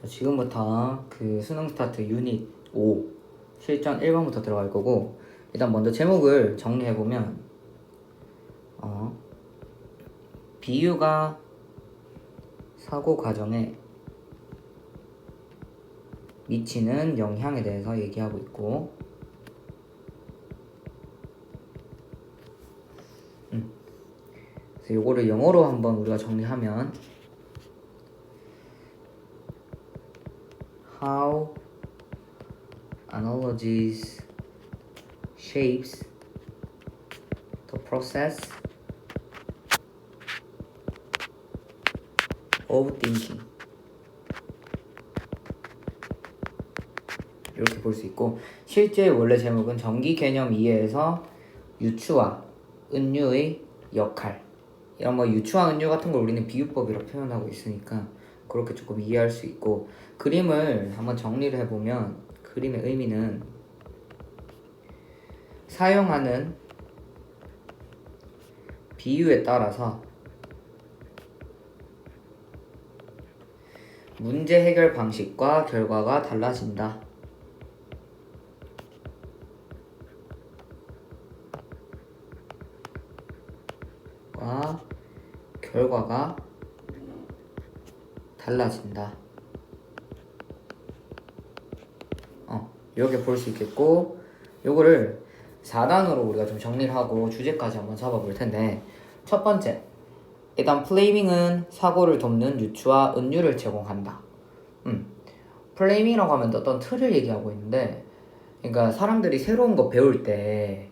자, 지금부터 그 수능 스타트 유닛 5 실전 1번부터 들어갈 거고, 일단 먼저 제목을 정리해보면 비유가 사고 과정에 미치는 영향에 대해서 얘기하고 있고, 그래서 요거를 영어로 한번 우리가 정리하면 How analogies shapes the process of thinking, 이렇게 볼 수 있고, 실제 원래 제목은 전기 개념 이해에서 유추와 은유의 역할, 이런 뭐 유추와 은유 같은 걸 우리는 비유법이라고 표현하고 있으니까 그렇게 조금 이해할 수 있고, 그림을 한번 정리를 해보면 그림의 의미는 사용하는 비유에 따라서 문제 해결 방식과 결과가 달라진다. 결과가 달라진다. 이렇게 볼 수 있겠고, 요거를 4단으로 우리가 좀 정리를 하고 주제까지 한번 잡아볼 텐데, 첫 번째, 일단 플레이밍은 사고를 돕는 유추와 은유를 제공한다. 플레이밍이라고 하면 어떤 틀을 얘기하고 있는데, 그러니까 사람들이 새로운 거 배울 때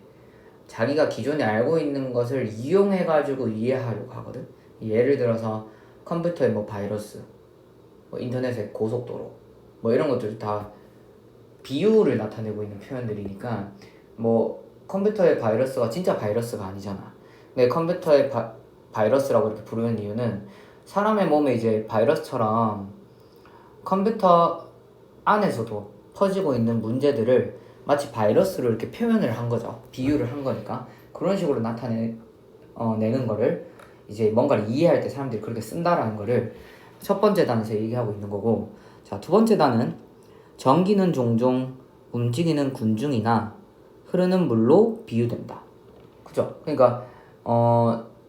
자기가 기존에 알고 있는 것을 이용해가지고 이해하려고 하거든. 예를 들어서 컴퓨터에 뭐 바이러스, 뭐 인터넷의 고속도로, 뭐 이런 것들 다 비유를 나타내고 있는 표현들이니까, 뭐 컴퓨터의 바이러스가 진짜 바이러스가 아니잖아. 근데 컴퓨터의 바이러스라고 이렇게 부르는 이유는 사람의 몸에 이제 바이러스처럼 컴퓨터 안에서도 퍼지고 있는 문제들을 마치 바이러스로 이렇게 표현을 한 거죠. 비유를 한 거니까. 그런 식으로 내는 거를 이제 뭔가를 이해할 때 사람들이 그렇게 쓴다라는 거를 첫 번째 단에서 얘기하고 있는 거고, 자, 두 번째 단은 전기는 종종 움직이는 군중이나 흐르는 물로 비유된다. 그죠? 그러니까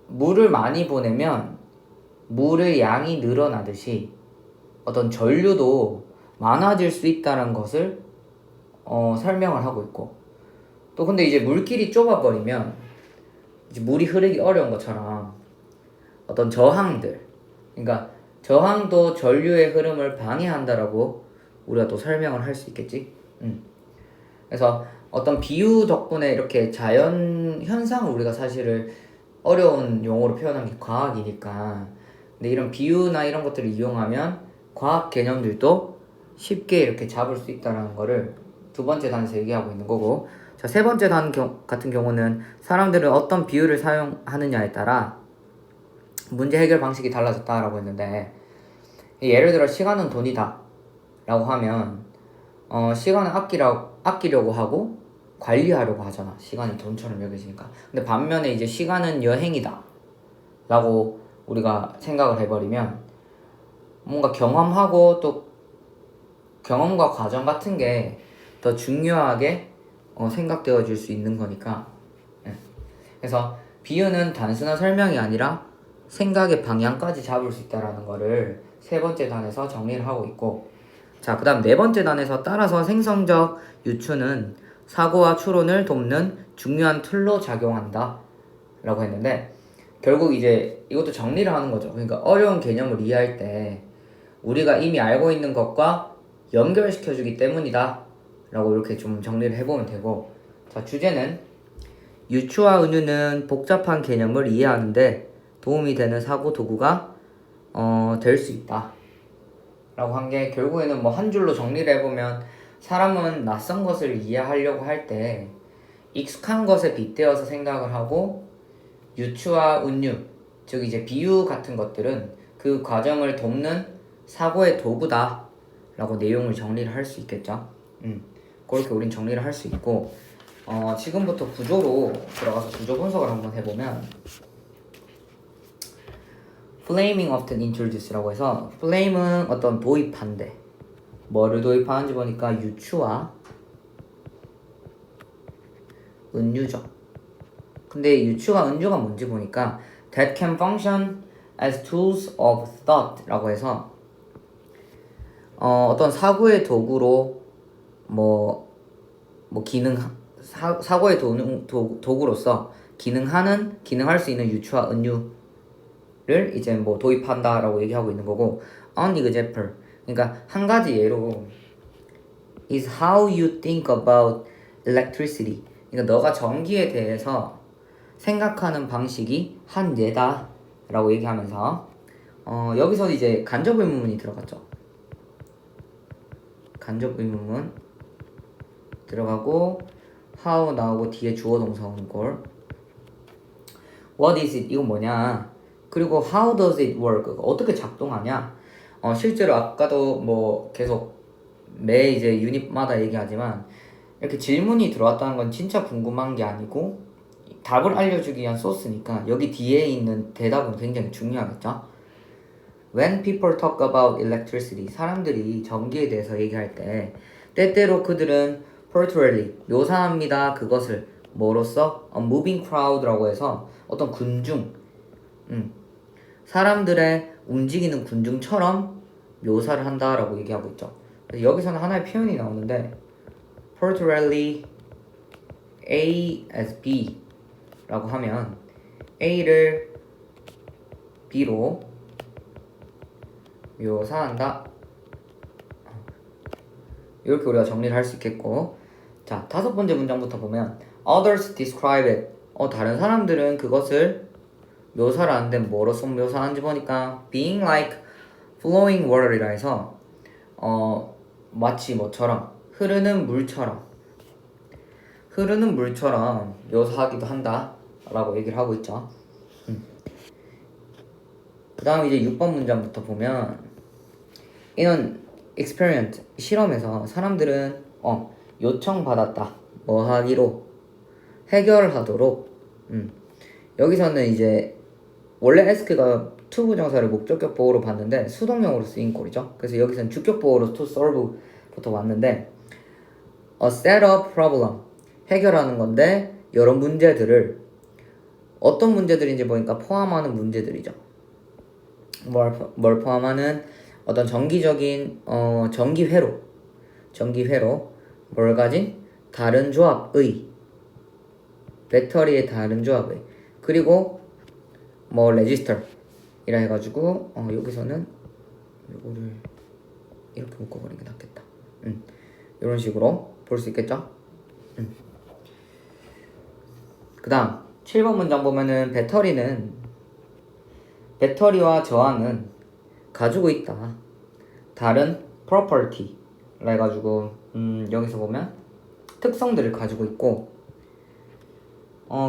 물을 많이 보내면 물의 양이 늘어나듯이 어떤 전류도 많아질 수 있다는 것을 설명을 하고 있고, 또 근데 이제 물길이 좁아버리면 이제 물이 흐르기 어려운 것처럼 어떤 저항들, 그러니까 저항도 전류의 흐름을 방해한다라고 우리가 또 설명을 할 수 있겠지. 그래서 어떤 비유 덕분에 이렇게 자연 현상을 우리가 사실을 어려운 용어로 표현한 게 과학이니까, 근데 이런 비유나 이런 것들을 이용하면 과학 개념들도 쉽게 이렇게 잡을 수 있다는 거를 두 번째 단에서 얘기하고 있는 거고, 자, 세 번째 단 같은 경우는 사람들은 어떤 비유를 사용하느냐에 따라 문제 해결 방식이 달라졌다라고 했는데, 예를 들어 시간은 돈이다 라고 하면 시간을 아끼려고 하고 관리하려고 하잖아. 시간이 돈처럼 여겨지니까. 근데 반면에 이제 시간은 여행이다 라고 우리가 생각을 해버리면 뭔가 경험하고 또 경험과 과정 같은 게 더 중요하게 생각되어질 수 있는 거니까. 그래서 비유는 단순한 설명이 아니라 생각의 방향까지 잡을 수 있다는 거를 세 번째 단에서 정리를 하고 있고, 자, 그 다음 네 번째 단에서 따라서 생성적 유추는 사고와 추론을 돕는 중요한 툴로 작용한다 라고 했는데, 결국 이제 이것도 정리를 하는 거죠. 그러니까 어려운 개념을 이해할 때 우리가 이미 알고 있는 것과 연결시켜주기 때문이다 라고 이렇게 좀 정리를 해보면 되고, 자, 주제는 유추와 은유는 복잡한 개념을 이해하는데 도움이 되는 사고 도구가 될 수 있다 라고 한 게, 결국에는 뭐 한 줄로 정리를 해보면 사람은 낯선 것을 이해하려고 할 때 익숙한 것에 빗대어서 생각을 하고, 유추와 은유, 즉 이제 비유 같은 것들은 그 과정을 돕는 사고의 도구다 라고 내용을 정리를 할 수 있겠죠. 그렇게 우린 정리를 할 수 있고, 지금부터 구조로 들어가서 구조 분석을 한번 해보면, flaming often introduce라고 해서 flame은 어떤 도입한대, 뭐를 도입하는지 보니까 유추와 은유죠. 근데 유추와 은유가 뭔지 보니까 that can function as tools of thought 라고 해서 어떤 사고의 도구로 사고의 도구로서 기능할 수 있는 유추와 은유를 이제 뭐 도입한다라고 얘기하고 있는 거고 an example 그러니까 한 가지 예로 is how you think about electricity 그러니까 너가 전기에 대해서 생각하는 방식이 한 예다 라고 얘기하면서 여기서 이제 간접 의문문이 들어갔죠. 간접 의문문 들어가고 how 나오고 뒤에 주어 동사 오는 걸 what is it 이건 뭐냐 그리고 how does it work 어떻게 작동하냐 실제로 아까도 뭐 계속 매 이제 유닛마다 얘기하지만 이렇게 질문이 들어왔다는 건 진짜 궁금한 게 아니고 답을 알려주기 위한 소스니까 여기 뒤에 있는 대답은 굉장히 중요하겠죠. When people talk about electricity 사람들이 전기에 대해서 얘기할 때 때때로 그들은 portrayally 묘사합니다. 그것을 뭐로써? A moving crowd라고 해서 어떤 군중 사람들의 움직이는 군중처럼 묘사를 한다라고 얘기하고 있죠. 여기서는 하나의 표현이 나오는데 portrayally A as B 라고 하면 A를 B로 묘사한다. 이렇게 우리가 정리를 할 수 있겠고 자, 다섯 번째 문장부터 보면 Others describe it 다른 사람들은 그것을 묘사를 하는데 뭐로써 묘사하는지 보니까 being like flowing water이라 해서 마치 뭐처럼 흐르는 물처럼 묘사하기도 한다 라고 얘기를 하고 있죠. 그 다음 이제 6번 문장부터 보면 이런 experiment 실험에서 사람들은 요청받았다 뭐 하기로 해결하도록 여기서는 이제 원래 ask가 to 부정사를 목적격 보호로 봤는데 수동형으로 쓰인 꼴이죠. 그래서 여기서는 주격 보호로 to solve부터 왔는데 a set of problem 해결하는 건데 여러 문제들을 어떤 문제들인지 보니까 포함하는 문제들이죠. 뭘 포함하는 어떤 정기적인 전기회로 뭘 가진 다른 조합의 배터리의 다른 조합의 그리고 뭐 레지스터 이라 해가지고 여기서는 이거를 이렇게 묶어버리는 게 낫겠다. 이런 식으로 볼 수 있겠죠. 그 다음 7번 문장 보면은 배터리와 저항은 가지고 있다 다른 property 라 해가지고 여기서 보면 특성들을 가지고 있고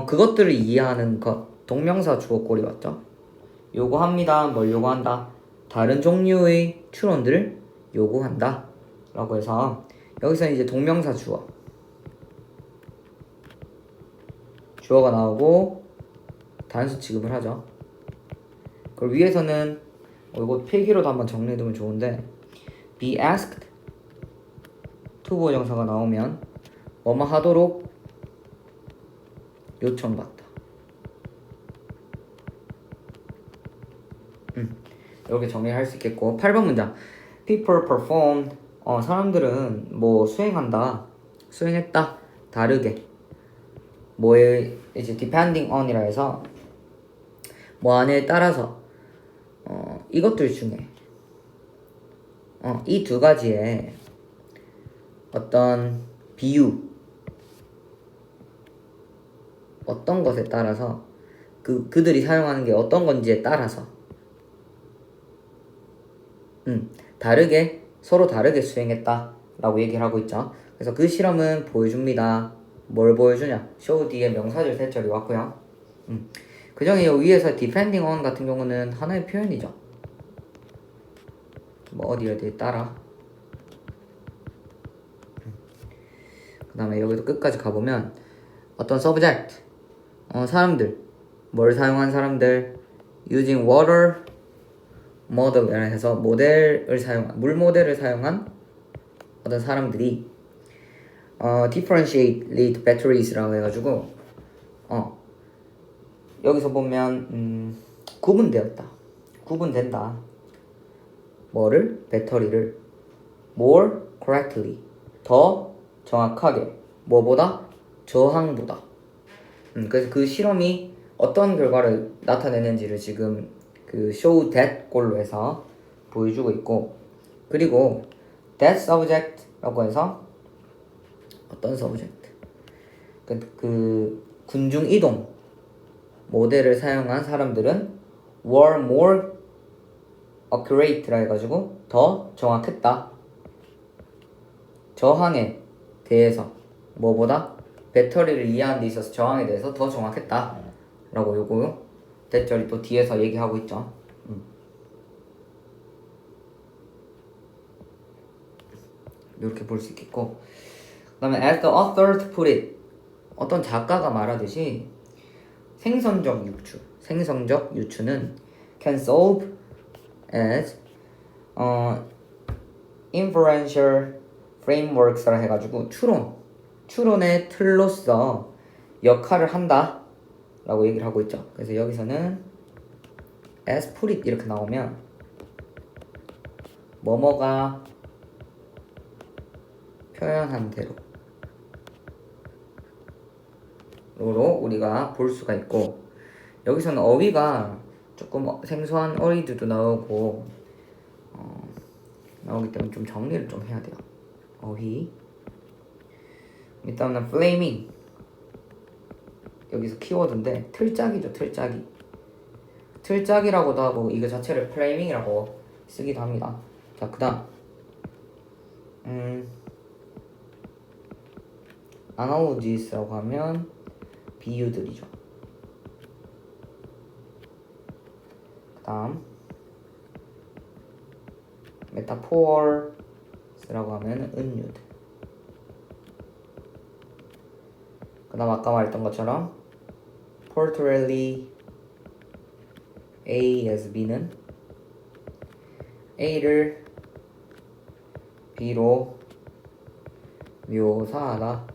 그것들을 이해하는 것 동명사 주어꼴이 왔죠. 요구합니다 뭘 요구한다 다른 종류의 추론들을 요구한다 라고 해서 여기서 이제 동명사 주어가 나오고 단수 취급을 하죠. 그리고 위에서는 이거 필기로도 한번 정리해두면 좋은데 be asked to 부정사가 나오면 뭐뭐 하도록 요청받다. 이렇게 정리할 수 있겠고 8번 문장 people performed 사람들은 뭐 수행했다 다르게 뭐에 이제 depending on이라 해서 뭐 안에 따라서 이것들 중에 이 두 가지의 어떤 비유 어떤 것에 따라서 그들이 사용하는 게 어떤 건지에 따라서 서로 다르게 수행했다 라고 얘기를 하고 있죠. 그래서 그 실험은 보여줍니다. 뭘 보여주냐 show 뒤에 명사절 대절이 왔고요. 그 중에 위에서 depending on 같은 경우는 하나의 표현이죠. 뭐 어디에 따라 그 다음에 여기도 끝까지 가보면 어떤 subject 사람들 뭘 사용한 사람들 using water model 해서 물 모델을 사용한 어떤 사람들이 differentiate lead batteries라고 해가지고 여기서 보면 구분된다. 뭐를? 배터리를 more correctly, 더 정확하게, 뭐보다? 저항보다. 그래서 그 실험이 어떤 결과를 나타내는지를 지금 그 show that 꼴로 해서 보여주고 있고, 그리고 that subject라고 해서 어떤 subject? 그 군중 이동 모델을 사용한 사람들은 were more accurate라 해가지고 더 정확했다. 저항에 대해서 뭐보다? 배터리를 이해하는 데 있어서 저항에 대해서 더 정확했다 라고 요거 대절이 또 뒤에서 얘기하고 있죠. 이렇게 볼 수 있겠고, 그 다음에 as the author put it, 어떤 작가가 말하듯이 생성적 유추는 can solve as inferential frameworks라 해가지고 추론의 틀로서 역할을 한다 라고 얘기를 하고 있죠. 그래서 여기서는 as put it 이렇게 나오면 뭐뭐가 표현한 대로 로 우리가 볼 수가 있고, 여기서는 어휘가 조금 생소한 어휘들도 나오고 나오기 때문에 좀 정리를 좀 해야 돼요. 어휘 일단은 flaming 여기서 키워드인데 틀짜기죠. 틀짜기라고도 하고 이거 자체를 flaming이라고 쓰기도 합니다. 자, 그 다음 analogies라고 하면 비유들이죠. 그 다음 metaphors,라고 하면 은유들. 그 다음 아까 말했던 것처럼 portrayally A as B는 A를 B로 묘사하다.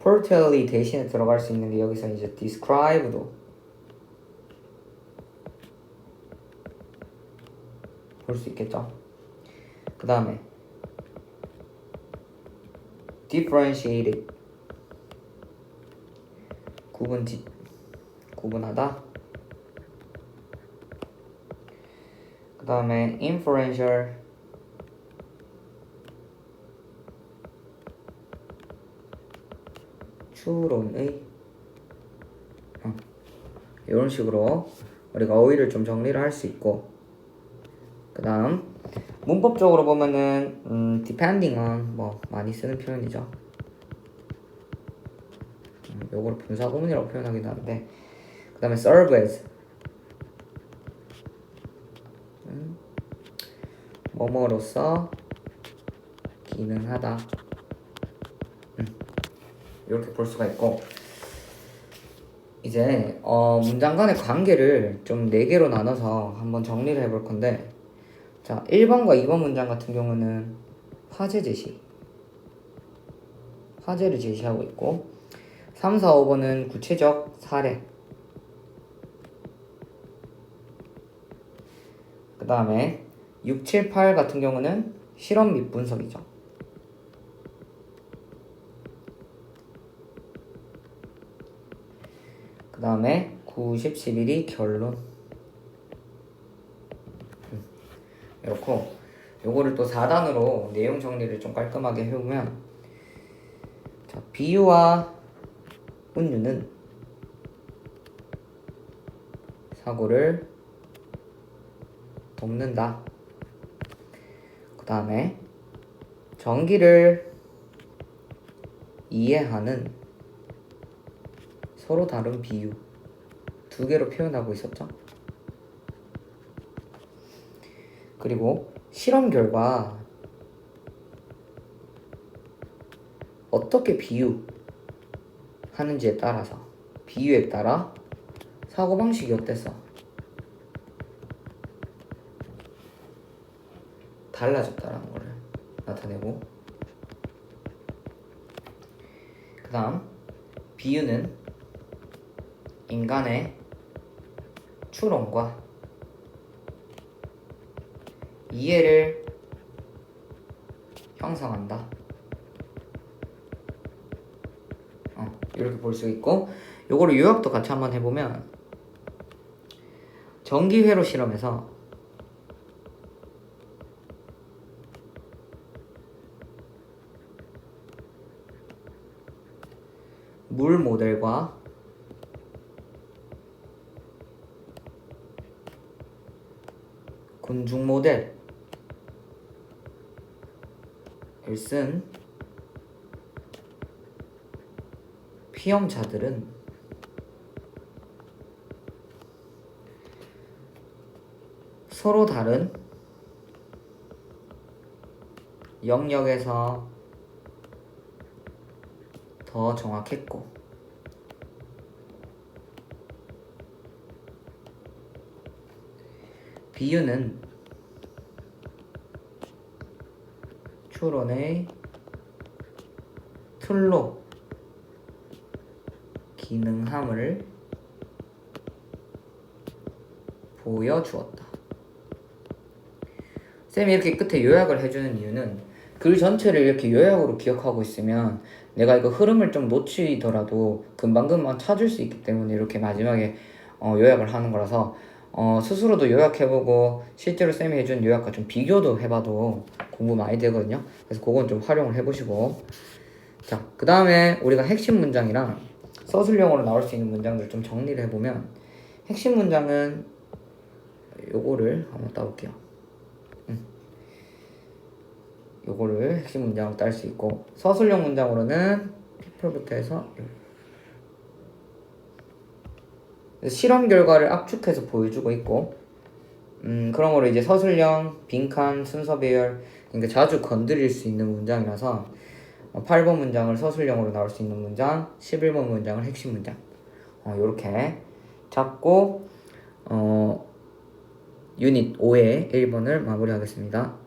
portrayally 대신에 들어갈 수 있는 게 여기서 이제 describe도 볼 수 있겠죠. 그 다음에 differentiated 구분하다. 그 다음에 inferential 추론의 이런 식으로 우리가 어휘를 좀 정리를 할 수 있고, 그 다음 문법적으로 보면은 depending on 뭐 많이 쓰는 표현이죠. 요거를 분사구문이라고 표현하기도 하는데, 그 다음에 serve as 뭐뭐로서 기능하다. 이렇게 볼 수가 있고, 이제 문장 간의 관계를 좀 4개로 나눠서 한번 정리를 해볼 건데, 자, 1번과 2번 문장 같은 경우는 화제를 제시하고 있고, 3, 4, 5번은 구체적 사례, 그 다음에 6, 7, 8 같은 경우는 실험 및 분석이죠. 그 다음에 9, 10, 11이 결론. 이렇고, 요거를 또 4단으로 내용 정리를 좀 깔끔하게 해보면, 자, 비유와 은유는 사고를 돕는다. 그 다음에 전기를 이해하는 서로 다른 비유 2개로 표현하고 있었죠. 그리고 실험 결과 어떻게 비유하는지에 따라서, 비유에 따라 사고방식이 어땠어? 달라졌다라는 거를 나타내고, 그 다음 비유는 인간의 추론과 이해를 형성한다. 이렇게 볼 수 있고, 요거를 요약도 같이 한번 해보면, 전기회로 실험에서 물 모델과 곤충 모델을 쓴 피험자들은 서로 다른 영역에서 더 정확했고, 비유는 추론의 틀로 기능함을 보여주었다. 쌤이 이렇게 끝에 요약을 해주는 이유는 글 전체를 이렇게 요약으로 기억하고 있으면 내가 이거 흐름을 좀 놓치더라도 금방금방 찾을 수 있기 때문에 이렇게 마지막에 요약을 하는 거라서 스스로도 요약해보고 실제로 쌤이 해준 요약과 좀 비교도 해봐도 공부 많이 되거든요. 그래서 그건 좀 활용을 해보시고, 자, 그 다음에 우리가 핵심 문장이랑 서술형으로 나올 수 있는 문장들을 좀 정리를 해보면, 핵심 문장은 요거를 한번 따볼게요. 요거를 핵심 문장으로 딸 수 있고, 서술형 문장으로는 people부터 해서 실험 결과를 압축해서 보여주고 있고, 그러므로 이제 서술형, 빈칸, 순서 배열, 그러니까 자주 건드릴 수 있는 문장이라서 8번 문장을 서술형으로 나올 수 있는 문장, 11번 문장을 핵심 문장, 요렇게 잡고 유닛 5의 1번을 마무리하겠습니다.